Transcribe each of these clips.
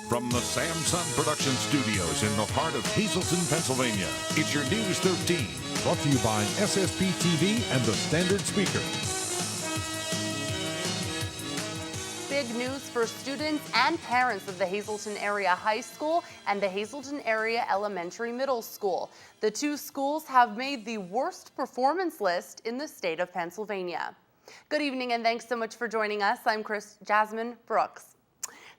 From the Samsung Production Studios in the heart of Hazleton, Pennsylvania, it's your News 13. Brought to you by SSP TV and the Standard Speaker. Big news for students and parents of the Hazleton Area High School and the Hazleton Area Elementary Middle School. The two schools have made the worst performance list in the state of Pennsylvania. Good evening and thanks so much for joining us. I'm Jasmine Brooks.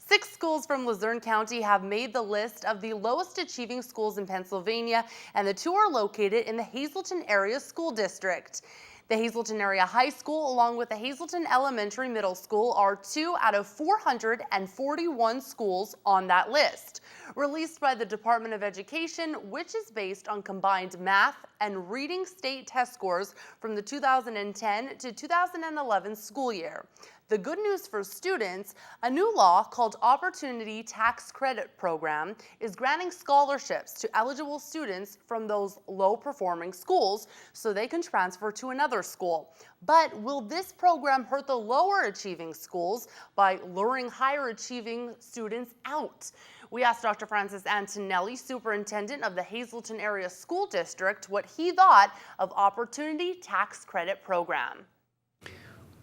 6 schools from Luzerne County have made the list of the lowest achieving schools in Pennsylvania, and the 2 are located in the Hazleton Area School District. The Hazleton Area High School, along with the Hazleton Elementary Middle School, are 2 out of 441 schools on that list. Released by the Department of Education, which is based on combined math and reading state test scores from the 2010 to 2011 school year. The good news for students, a new law called Opportunity Tax Credit Program is granting scholarships to eligible students from those low-performing schools so they can transfer to another school. But will this program hurt the lower-achieving schools by luring higher-achieving students out? We asked Dr. Francis Antonelli, superintendent of the Hazleton Area School District, what he thought of Opportunity Tax Credit Program.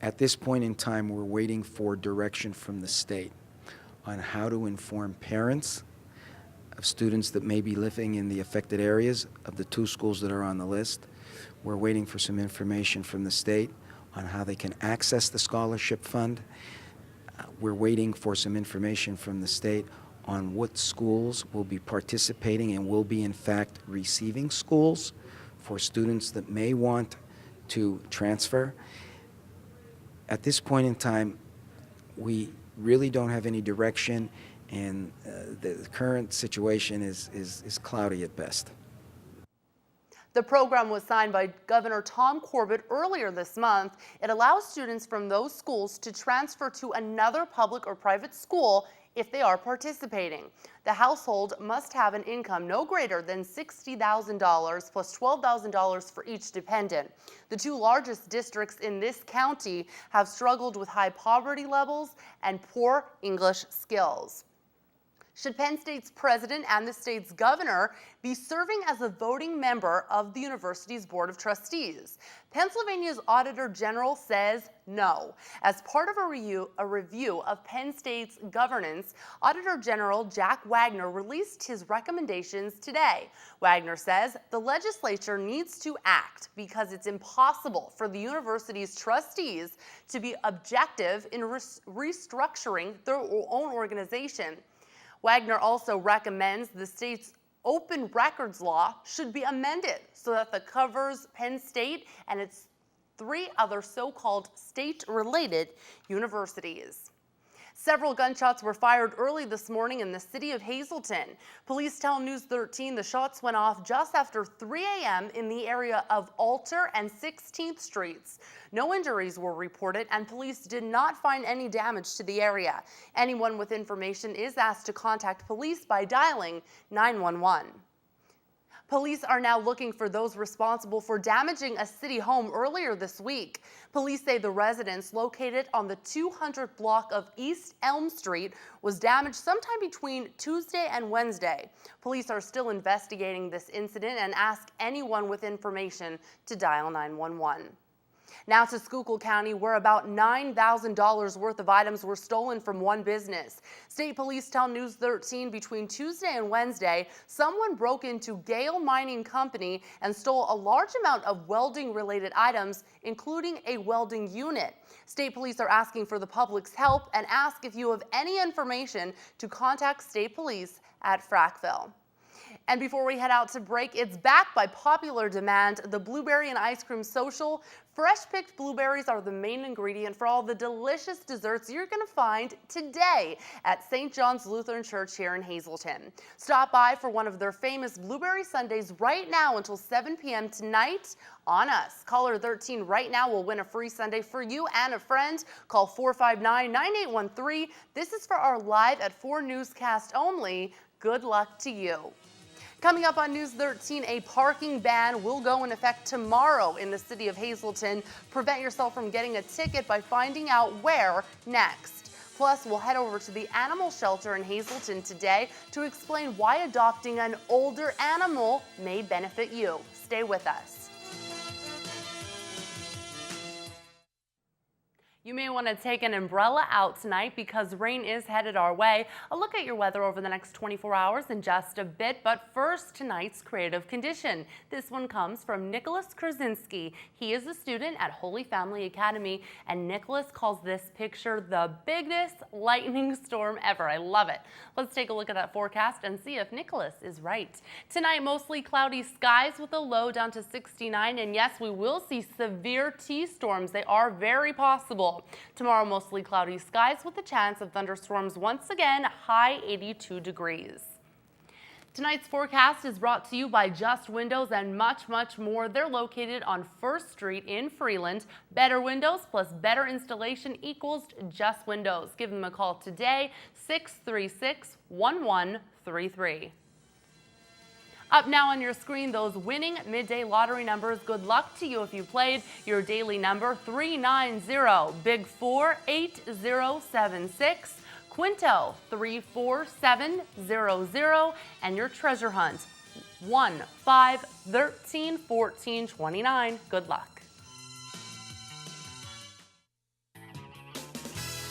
At this point in time, we're waiting for direction from the state on how to inform parents of students that may be living in the affected areas of the 2 schools that are on the list. We're waiting for some information from the state on how they can access the scholarship fund. We're waiting for some information from the state on what schools will be participating and will be in fact receiving schools for students that may want to transfer. At this point in time, we really don't have any direction, and the current situation is cloudy at best. The program was signed by Governor Tom Corbett earlier this month. It allows students from those schools to transfer to another public or private school if they are participating. The household must have an income no greater than $60,000 plus $12,000 for each dependent. The 2 largest districts in this county have struggled with high poverty levels and poor English skills. Should Penn State's president and the state's governor be serving as a voting member of the university's board of trustees? Pennsylvania's Auditor General says no. As part of a review of Penn State's governance, Auditor General Jack Wagner released his recommendations today. Wagner says the legislature needs to act because it's impossible for the university's trustees to be objective in restructuring their own organization. Wagner also recommends the state's open records law should be amended so that it covers Penn State and its 3 other so-called state-related universities. Several gunshots were fired early this morning in the city of Hazleton. Police tell News 13 the shots went off just after 3 a.m. in the area of Alter and 16th Streets. No injuries were reported, and police did not find any damage to the area. Anyone with information is asked to contact police by dialing 911. Police are now looking for those responsible for damaging a city home earlier this week. Police say the residence located on the 200th block of East Elm Street was damaged sometime between Tuesday and Wednesday. Police are still investigating this incident and ask anyone with information to dial 911. Now to Schuylkill County, where about $9,000 worth of items were stolen from one business. State police tell News 13 between Tuesday and Wednesday, someone broke into Gale Mining Company and stole a large amount of welding-related items, including a welding unit. State police are asking for the public's help and ask if you have any information to contact state police at Frackville. And before we head out to break, it's back by popular demand, the Blueberry and Ice Cream Social. Fresh-picked blueberries are the main ingredient for all the delicious desserts you're going to find today at St. John's Lutheran Church here in Hazleton. Stop by for one of their famous Blueberry Sundays right now until 7 p.m. tonight on us. Caller 13 right now will win a free sundae for you and a friend. Call 459-9813. This is for our Live at 4 newscast only. Good luck to you. Coming up on News 13, a parking ban will go in effect tomorrow in the city of Hazleton. Prevent yourself from getting a ticket by finding out where next. Plus, we'll head over to the animal shelter in Hazleton today to explain why adopting an older animal may benefit you. Stay with us. You may want to take an umbrella out tonight because rain is headed our way. A look at your weather over the next 24 hours in just a bit, but first, tonight's creative condition. This one comes from Nicholas Krasinski. He is a student at Holy Family Academy, and Nicholas calls this picture the biggest lightning storm ever. I love it. Let's take a look at that forecast and see if Nicholas is right. Tonight, mostly cloudy skies with a low down to 69, and yes, we will see severe T-storms. They are very possible. Tomorrow, mostly cloudy skies with a chance of thunderstorms once again, high 82 degrees. Tonight's forecast is brought to you by Just Windows and much, much more. They're located on 1st Street in Freeland. Better windows plus better installation equals Just Windows. Give them a call today, 636-1133. Up now on your screen, those winning midday lottery numbers. Good luck to you if you played. Your daily number, 390. Big 4, 8076. Quinto, 34700. And your treasure hunt, 1, 5, 13, 14, 29. Good luck.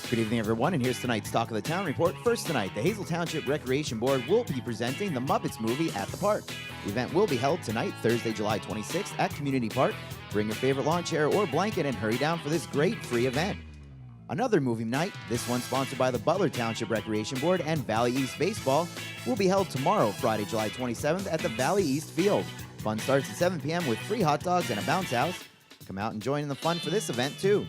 Good evening, everyone, and here's tonight's Talk of the Town report. First tonight, the Hazel Township Recreation Board will be presenting the Muppets movie at the park. The event will be held tonight, Thursday, July 26th at Community Park. Bring your favorite lawn chair or blanket and hurry down for this great free event. Another movie night, this one sponsored by the Butler Township Recreation Board and Valley East Baseball, will be held tomorrow, Friday, July 27th at the Valley East Field. Fun starts at 7 p.m. with free hot dogs and a bounce house. Come out and join in the fun for this event, too.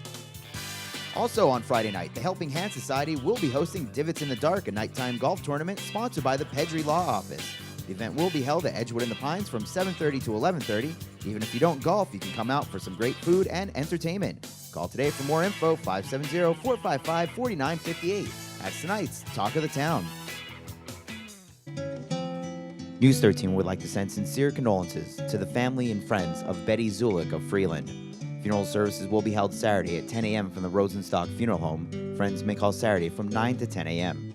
Also on Friday night, the Helping Hand Society will be hosting Divots in the Dark, a nighttime golf tournament sponsored by the Pedri Law Office. The event will be held at Edgewood in the Pines from 7:30 to 11:30. Even if you don't golf, you can come out for some great food and entertainment. Call today for more info, 570-455-4958. That's tonight's Talk of the Town. News 13 would like to send sincere condolences to the family and friends of Betty Zulik of Freeland. Funeral services will be held Saturday at 10 a.m. from the Rosenstock Funeral Home. Friends may call Saturday from 9 to 10 a.m.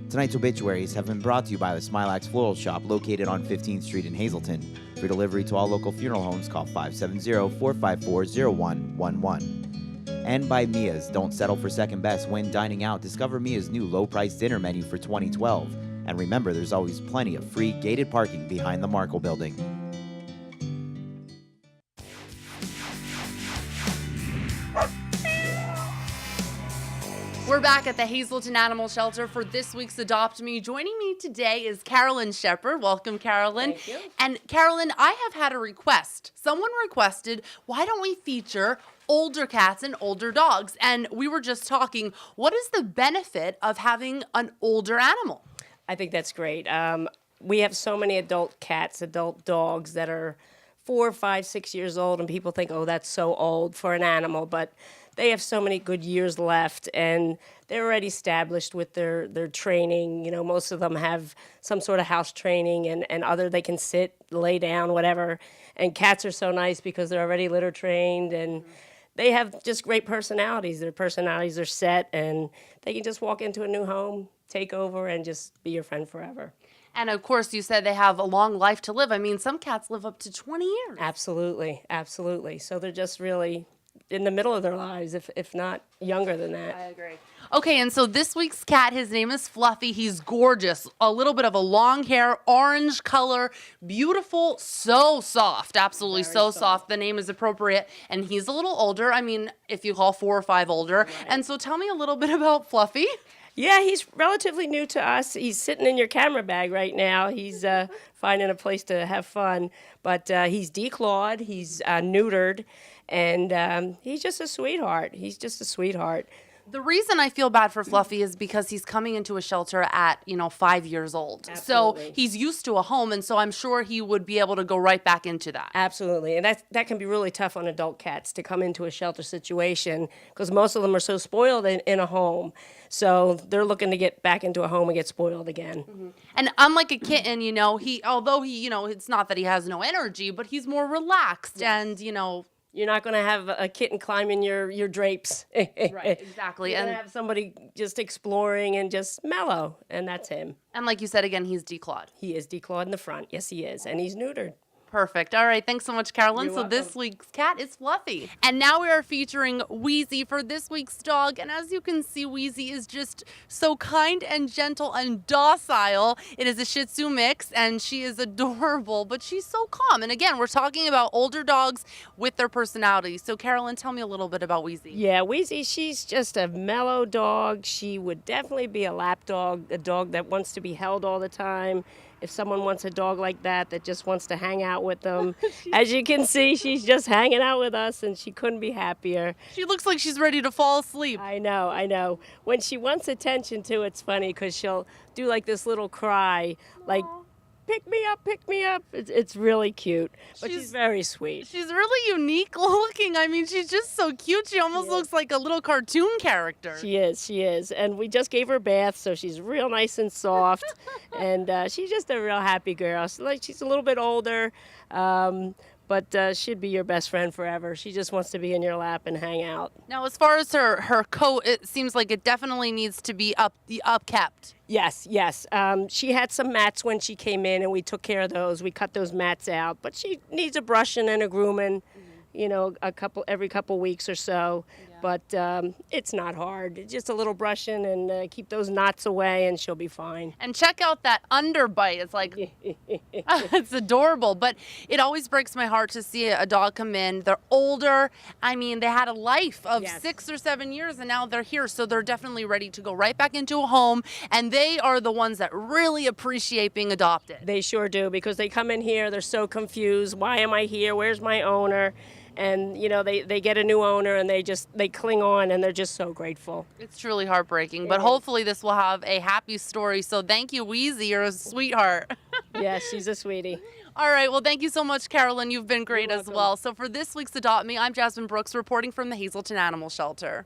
Tonight's obituaries have been brought to you by the Smilax Floral Shop located on 15th Street in Hazleton. For delivery to all local funeral homes, call 570-454-0111. And by Mia's. Don't settle for second best when dining out. Discover Mia's new low-price dinner menu for 2012. And remember, there's always plenty of free gated parking behind the Markle Building. We're back at the Hazleton Animal Shelter for this week's Adopt Me. Joining me today is Carolyn Shepard. Welcome, Carolyn. Thank you. And Carolyn, I have had a request. Someone requested, why don't we feature older cats and older dogs? And we were just talking, what is the benefit of having an older animal? I think that's great. We have so many adult cats, adult dogs that are 4, 5, 6 years old, and people think, oh, that's so old for an animal, but they have so many good years left, and they're already established with their training. You know, most of them have some sort of house training, and other they can sit, lay down, whatever. And cats are so nice because they're already litter trained, and they have just great personalities. Their personalities are set, and they can just walk into a new home, take over, and just be your friend forever. And of course, you said they have a long life to live. I mean, some cats live up to 20 years. Absolutely, absolutely. So they're just really in the middle of their lives, if not younger than that. I agree. Okay, and so this week's cat, his name is Fluffy. He's gorgeous. A little bit of a long hair, orange color, beautiful, so soft. Absolutely Very so soft. soft. The name is appropriate. And he's a little older. I mean, if you call 4 or 5 older. Right. And so tell me a little bit about Fluffy. Yeah, he's relatively new to us. He's sitting in your camera bag right now. He's finding a place to have fun. But he's declawed, he's neutered, and he's just a sweetheart. He's just a sweetheart. The reason I feel bad for Fluffy is because he's coming into a shelter at, 5 years old. Absolutely. So he's used to a home, and so I'm sure he would be able to go right back into that. Absolutely, and that can be really tough on adult cats to come into a shelter situation because most of them are so spoiled in a home. So they're looking to get back into a home and get spoiled again. Mm-hmm. And unlike a kitten, although he, it's not that he has no energy, but he's more relaxed and, You're not going to have a kitten climbing your drapes. Right, exactly. You're And going to have somebody just exploring and just mellow, and that's him. and like you said again, he's declawed. He is declawed in the front. Yes, he is, and he's neutered. Perfect. All right. Thanks so much, Carolyn. You're So welcome. this week's cat is Fluffy. And now we are featuring Wheezy for this week's dog. And as you can see, Wheezy is just so kind and gentle and docile. It is a Shih Tzu mix, and she is adorable, but she's so calm. And again, we're talking about older dogs with their personality. So Carolyn, tell me a little bit about Wheezy. Yeah, Wheezy, she's just a mellow dog. She would definitely be a lap dog, a dog that wants to be held all the time. If someone wants a dog like that just wants to hang out with them. As you can see, she's just hanging out with us, and she couldn't be happier. She looks like she's ready to fall asleep. I know. When she wants attention, too, it's funny because she'll do like this little cry, like, pick me up. It's really cute, but she's very sweet. She's really unique looking. I mean, she's just so cute. She almost looks like a little cartoon character. She is. And we just gave her a bath, so she's real nice and soft. And she's just a real happy girl. She's a little bit older, but she'd be your best friend forever. She just wants to be in your lap and hang out. Now, as far as her coat, it seems like it definitely needs to be upkept. Yes. She had some mats when she came in, and we took care of those. We cut those mats out, but she needs a brushing and a grooming, every couple weeks or so. But it's not hard. Just a little brushing and keep those knots away, and she'll be fine. And check out that underbite. It's like, it's adorable. But it always breaks my heart to see a dog come in. They're older. I mean, they had a life of 6 or 7 years, and now they're here. So they're definitely ready to go right back into a home. And they are the ones that really appreciate being adopted. They sure do, because they come in here, they're so confused. Why am I here? Where's my owner? And, they get a new owner, and they cling on, and they're just so grateful. It's truly heartbreaking, but hopefully this will have a happy story. So thank you, Wheezy. You're a sweetheart. Yes, she's a sweetie. All right. Well, thank you so much, Carolyn. You've been great as well. So for this week's Adopt Me, I'm Jasmine Brooks reporting from the Hazelton Animal Shelter.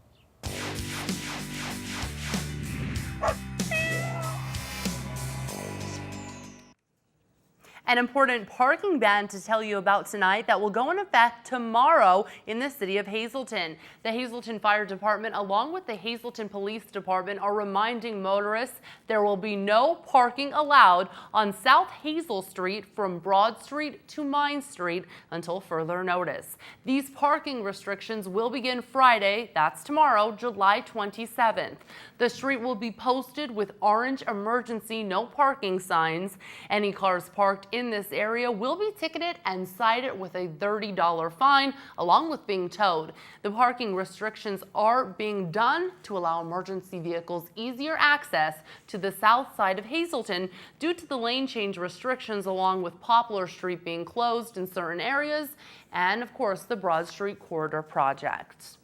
An important parking ban to tell you about tonight that will go in effect tomorrow in the city of Hazelton. The Hazelton Fire Department, along with the Hazelton Police Department, are reminding motorists there will be no parking allowed on South Hazel Street from Broad Street to Mine Street until further notice. These parking restrictions will begin Friday, that's tomorrow, July 27th. The street will be posted with orange emergency no parking signs. Any cars parked in this area will be ticketed and cited with a $30 fine, along with being towed. The parking restrictions are being done to allow emergency vehicles easier access to the south side of Hazelton due to the lane change restrictions, along with Poplar Street being closed in certain areas, and of course the Broad Street Corridor project.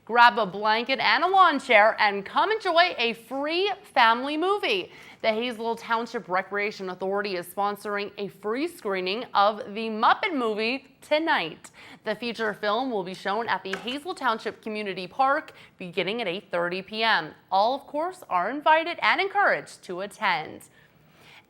Grab a blanket and a lawn chair and come enjoy a free family movie. The Hazel Township Recreation Authority is sponsoring a free screening of the Muppet movie tonight. The feature film will be shown at the Hazel Township Community Park beginning at 8:30 p.m. All, of course, are invited and encouraged to attend.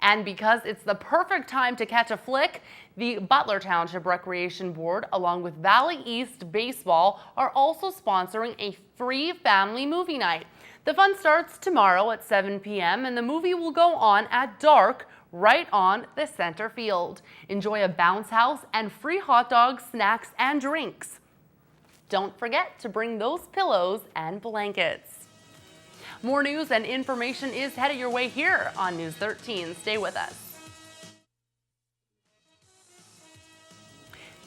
And because it's the perfect time to catch a flick, the Butler Township Recreation Board, along with Valley East Baseball, are also sponsoring a free family movie night. The fun starts tomorrow at 7 p.m. and the movie will go on at dark right on the center field. Enjoy a bounce house and free hot dogs, snacks, and drinks. Don't forget to bring those pillows and blankets. More news and information is headed your way here on News 13. Stay with us.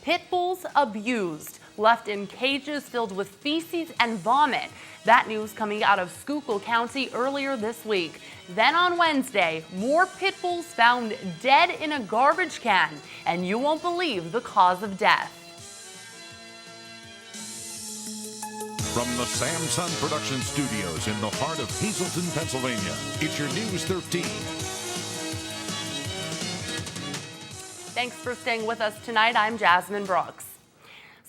Pit bulls abused, left in cages filled with feces and vomit. That news coming out of Schuylkill County earlier this week. Then on Wednesday, more pit bulls found dead in a garbage can, and you won't believe the cause of death. From the Samson Production Studios in the heart of Hazelton, Pennsylvania, it's your News 13. Thanks for staying with us tonight. I'm Jasmine Brooks.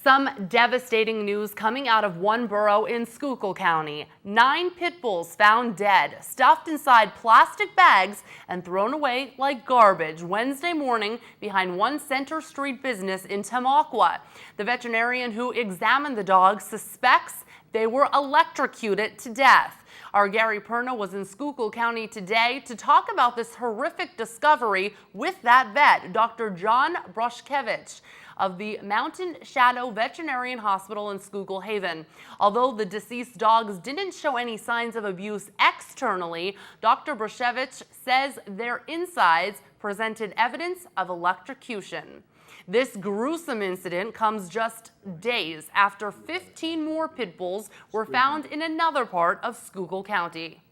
Some devastating news coming out of one borough in Schuylkill County. 9 pit bulls found dead, stuffed inside plastic bags and thrown away like garbage Wednesday morning behind one Center Street business in Tamaqua. The veterinarian who examined the dogs suspects they were electrocuted to death. Our Gary Perna was in Schuylkill County today to talk about this horrific discovery with that vet, Dr. John Brushkevich of the Mountain Shadow Veterinarian Hospital in Schuylkill Haven. Although the deceased dogs didn't show any signs of abuse externally, Dr. Brushkevich says their insides presented evidence of electrocution. This gruesome incident comes just days after 15 more pit bulls were found in another part of Schuylkill County.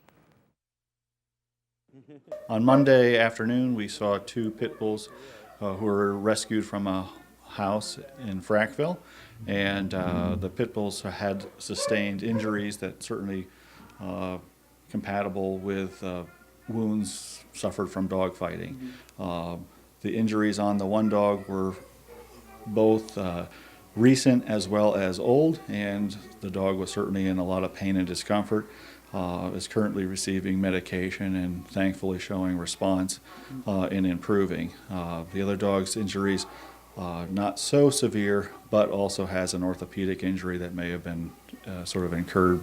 On Monday afternoon, we saw 2 pit bulls who were rescued from a house in Frackville, and the pit bulls had sustained injuries that certainly compatible with wounds suffered from dog fighting. The injuries on the one dog were both recent as well as old, and the dog was certainly in a lot of pain and discomfort. Is currently receiving medication and thankfully showing response in improving. The other dog's injuries not so severe, but also has an orthopedic injury that may have been sort of incurred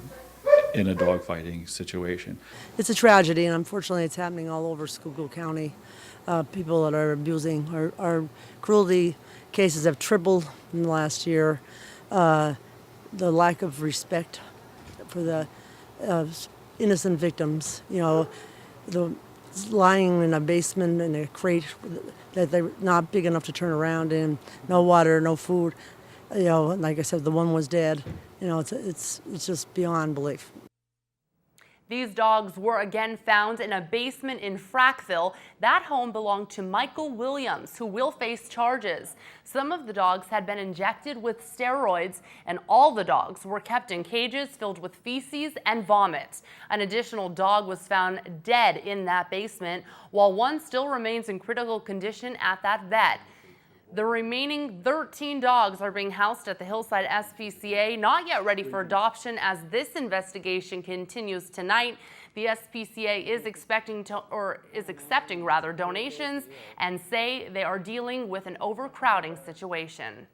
in a dogfighting situation. It's a tragedy, and unfortunately it's happening all over Schuylkill County. People that are abusing, our cruelty cases have tripled in the last year. The lack of respect for the innocent victims, the lying in a basement in a crate that they're not big enough to turn around in, no water, no food. Like I said, the one was dead. It's just beyond belief. These dogs were again found in a basement in Frackville. That home belonged to Michael Williams, who will face charges. Some of the dogs had been injected with steroids, and all the dogs were kept in cages filled with feces and vomit. An additional dog was found dead in that basement, while one still remains in critical condition at that vet. The remaining 13 dogs are being housed at the Hillside SPCA, not yet ready for adoption as this investigation continues tonight. The SPCA is accepting donations and say they are dealing with an overcrowding situation.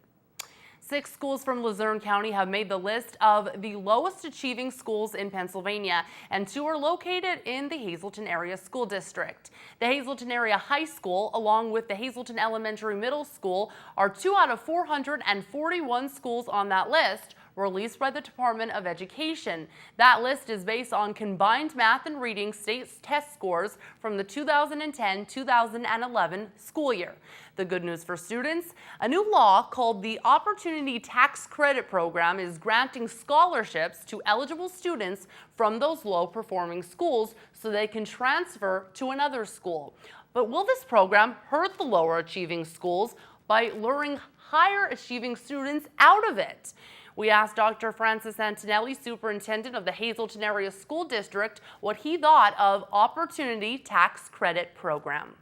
6 schools from Luzerne County have made the list of the lowest achieving schools in Pennsylvania, and 2 are located in the Hazleton Area School District. The Hazleton Area High School, along with the Hazleton Elementary Middle School, are 2 out of 441 schools on that list, released by the Department of Education. That list is based on combined math and reading state test scores from the 2010-2011 school year. The good news for students, a new law called the Opportunity Tax Credit Program is granting scholarships to eligible students from those low-performing schools so they can transfer to another school. But will this program hurt the lower achieving schools by luring higher achieving students out of it? We asked Dr. Francis Antonelli, superintendent of the Hazleton Area School District, what he thought of Opportunity Tax Credit Program.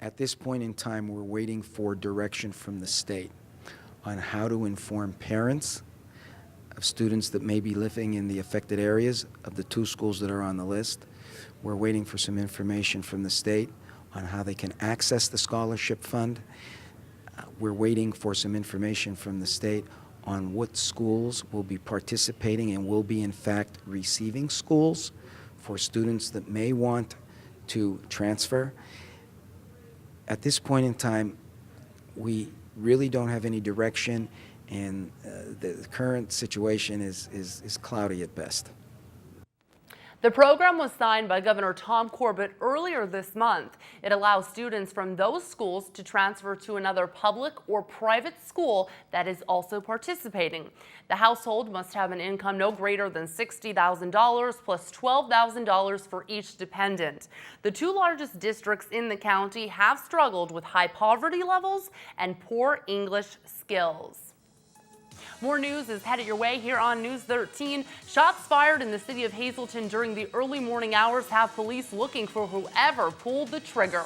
At this point in time, we're waiting for direction from the state on how to inform parents of students that may be living in the affected areas of the 2 schools that are on the list. We're waiting for some information from the state on how they can access the scholarship fund. We're waiting for some information from the state on what schools will be participating and will be in fact receiving schools for students that may want to transfer. At this point in time, we really don't have any direction, and the current situation is cloudy at best. The program was signed by Governor Tom Corbett earlier this month. It allows students from those schools to transfer to another public or private school that is also participating. The household must have an income no greater than $60,000 plus $12,000 for each dependent. The 2 largest districts in the county have struggled with high poverty levels and poor English skills. More news is headed your way here on News 13. Shots fired in the city of Hazleton during the early morning hours have police looking for whoever pulled the trigger.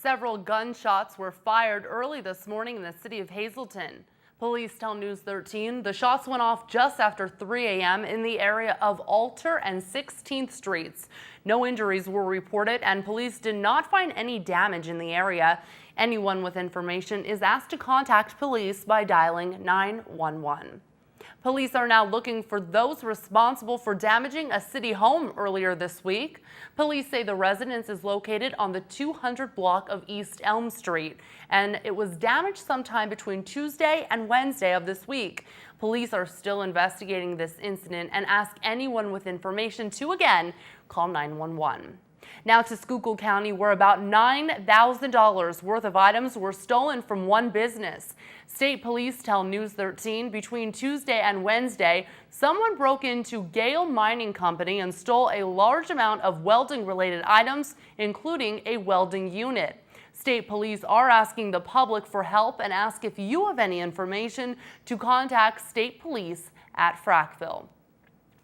Several gunshots were fired early this morning in the city of Hazleton. Police tell News 13 the shots went off just after 3 a.m. in the area of Alter and 16th Streets. No injuries were reported, and police did not find any damage in the area. Anyone with information is asked to contact police by dialing 911. Police are now looking for those responsible for damaging a city home earlier this week. Police say the residence is located on the 200 block of East Elm Street, and it was damaged sometime between Tuesday and Wednesday of this week. Police are still investigating this incident and ask anyone with information to, again, call 911. Now to Schuylkill County, where about $9,000 worth of items were stolen from one business. State police tell News 13 between Tuesday and Wednesday, someone broke into Gale Mining Company and stole a large amount of welding-related items, including a welding unit. State police are asking the public for help and ask if you have any information to contact state police at Frackville.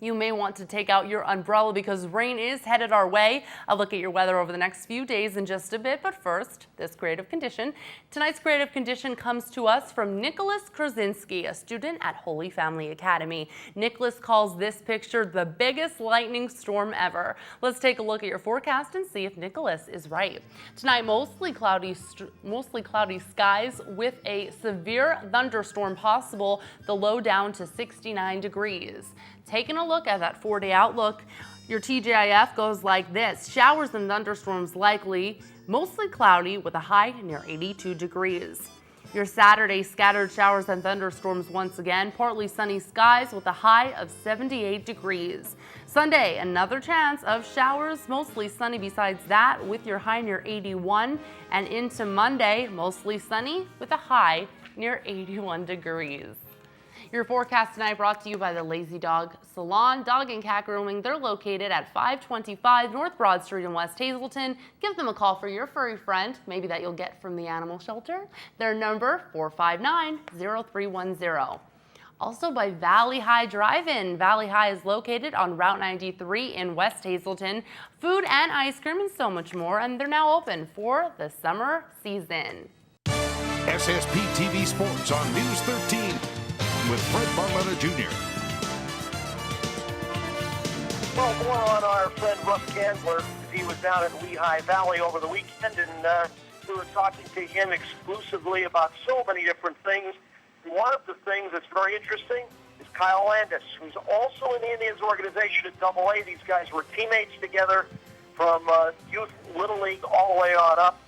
You may want to take out your umbrella because rain is headed our way. I'll look at your weather over the next few days in just a bit, but first, this creative condition. Tonight's creative condition comes to us from Nicholas Krasinski, a student at Holy Family Academy. Nicholas calls this picture the biggest lightning storm ever. Let's take a look at your forecast and see if Nicholas is right. Tonight, mostly cloudy skies with a severe thunderstorm possible, the low down to 69 degrees. Taking a look at that 4-day outlook, your TGIF goes like this. Showers and thunderstorms likely, mostly cloudy with a high near 82 degrees. Your Saturday, scattered showers and thunderstorms once again, partly sunny skies with a high of 78 degrees. Sunday, another chance of showers, mostly sunny besides that with your high near 81. And into Monday, mostly sunny with a high near 81 degrees. Your forecast tonight brought to you by the Lazy Dog Salon, Dog and Cat Grooming. They're located at 525 North Broad Street in West Hazleton. Give them a call for your furry friend, maybe that you'll get from the animal shelter. Their number, 459-0310. Also by Valley High Drive-In. Valley High is located on Route 93 in West Hazleton. Food and ice cream and so much more, and they're now open for the summer season. SSP TV Sports on News 13. With Fred Barletta Jr. Well, more on our friend Russ Candler. He was down at Lehigh Valley over the weekend, and we were talking to him exclusively about so many different things. And one of the things that's very interesting is Kyle Landis, who's also in the Indians organization at AA. These guys were teammates together from youth, Little League, all the way on up.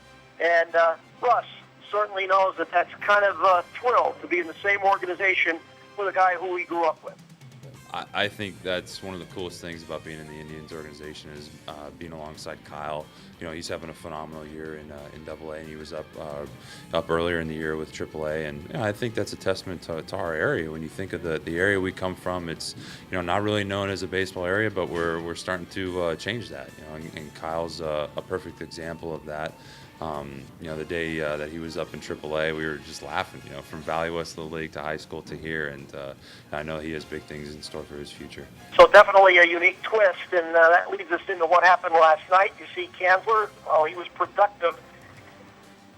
And Russ certainly knows that that's kind of a thrill to be in the same organization with a guy who he grew up with. I think that's one of the coolest things about being in the Indians organization is being alongside Kyle. You know, he's having a phenomenal year in AA, and he was up earlier in the year with AAA. And you know, I think that's a testament to our area. When you think of the area we come from, it's not really known as a baseball area, but we're starting to change that. And Kyle's a perfect example of that. The day that he was up in AAA, we were just laughing, from Valley West Little League to high school to here, and I know he has big things in store for his future. So definitely a unique twist, and that leads us into what happened last night. You see Candler, he was productive.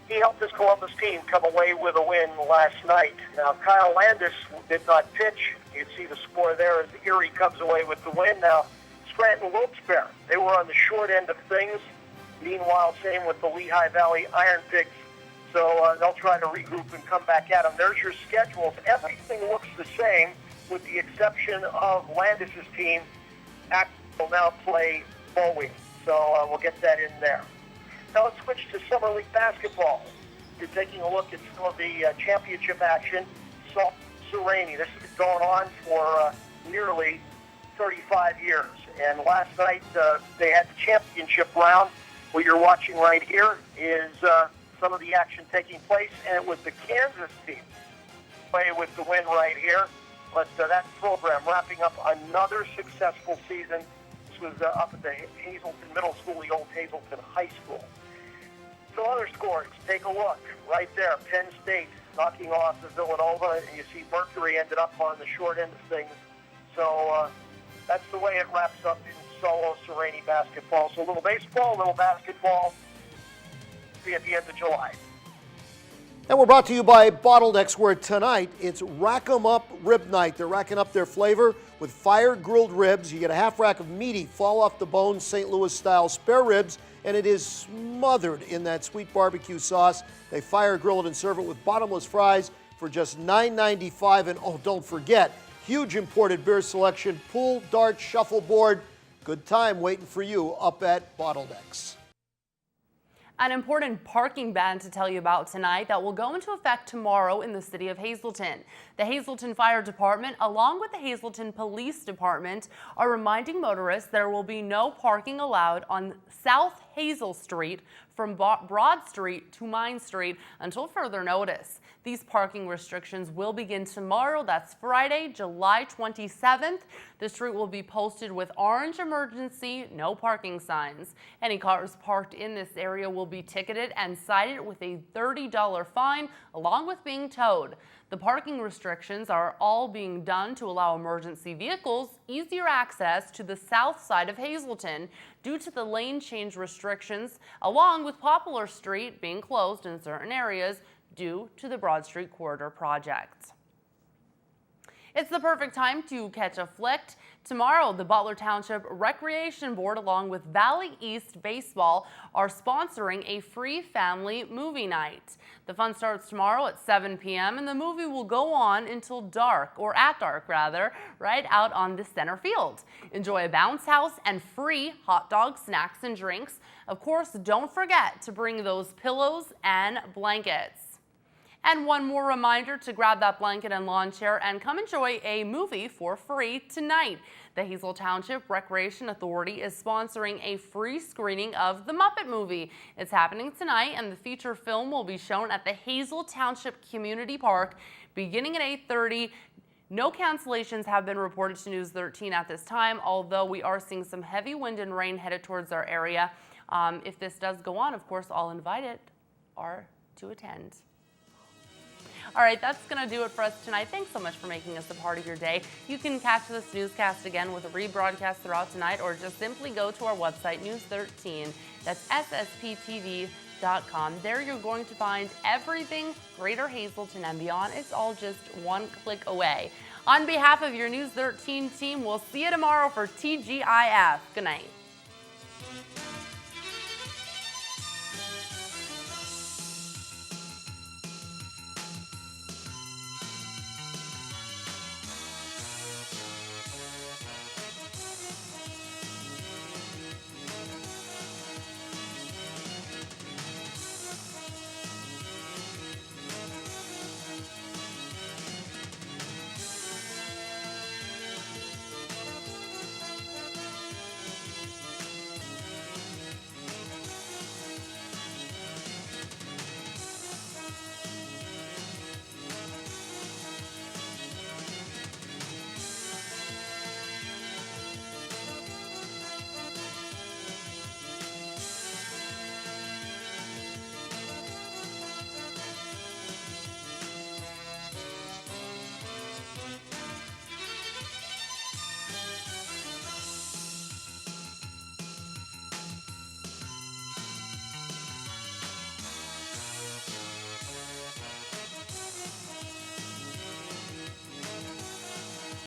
He helped his Columbus team come away with a win last night. Now, Kyle Landis did not pitch. You can see the score there as Erie comes away with the win. Now, Scranton Wilkes-Barre, they were on the short end of things. Meanwhile, same with the Lehigh Valley Iron Pigs. So they'll try to regroup and come back at them. There's your schedules. Everything looks the same with the exception of Landis' team. Acton will now play Bowie. So we'll get that in there. Now let's switch to Summer League basketball. You're taking a look at some of the championship action. Salt Sereni. This has been going on for nearly 35 years. And last night they had the championship round. What you're watching right here is some of the action taking place, and it was the Kansas team play with the win right here. But that program wrapping up another successful season. This was up at the Hazleton Middle School, the old Hazleton High School. So other scores, take a look right there. Penn State knocking off the Villanova, and you see Mercury ended up on the short end of things. So that's the way it wraps up in Solo Sereni basketball. So a little baseball, a little basketball. be at the end of July. And we're brought to you by Bottlenecks, where tonight it's Rack 'em Up Rib Night. They're racking up their flavor with fire-grilled ribs. You get a half rack of meaty, fall-off-the-bone St. Louis-style spare ribs, and it is smothered in that sweet barbecue sauce. They fire-grill it and serve it with bottomless fries for just $9.95. And oh, don't forget, huge imported beer selection, pool, dart, shuffleboard. Good time waiting for you up at Bottlenecks. An important parking ban to tell you about tonight that will go into effect tomorrow in the city of Hazleton. The Hazleton Fire Department, along with the Hazleton Police Department, are reminding motorists there will be no parking allowed on South Hazel Street from Broad Street to Mine Street until further notice. These parking restrictions will begin tomorrow. That's Friday, July 27th. The street will be posted with orange emergency, no parking signs. Any cars parked in this area will be ticketed and cited with a $30 fine, along with being towed. The parking restrictions are all being done to allow emergency vehicles easier access to the south side of Hazleton due to the lane change restrictions, along with Poplar Street being closed in certain areas due to the Broad Street Corridor project. It's the perfect time to catch a flick. Tomorrow, the Butler Township Recreation Board, along with Valley East Baseball, are sponsoring a free family movie night. The fun starts tomorrow at 7 p.m. and the movie will go on until dark, or at dark rather, right out on the center field. Enjoy a bounce house and free hot dogs, snacks, and drinks. Of course, don't forget to bring those pillows and blankets. And one more reminder to grab that blanket and lawn chair and come enjoy a movie for free tonight. The Hazel Township Recreation Authority is sponsoring a free screening of The Muppet Movie. It's happening tonight, and the feature film will be shown at the Hazel Township Community Park beginning at 8:30. No cancellations have been reported to News 13 at this time, although we are seeing some heavy wind and rain headed towards our area. If this does go on, of course, all invited are to attend. All right, that's going to do it for us tonight. Thanks so much for making us a part of your day. You can catch this newscast again with a rebroadcast throughout tonight, or just simply go to our website, News 13. That's ssptv.com. There you're going to find everything Greater Hazleton and beyond. It's all just one click away. On behalf of your News 13 team, we'll see you tomorrow for TGIF. Good night.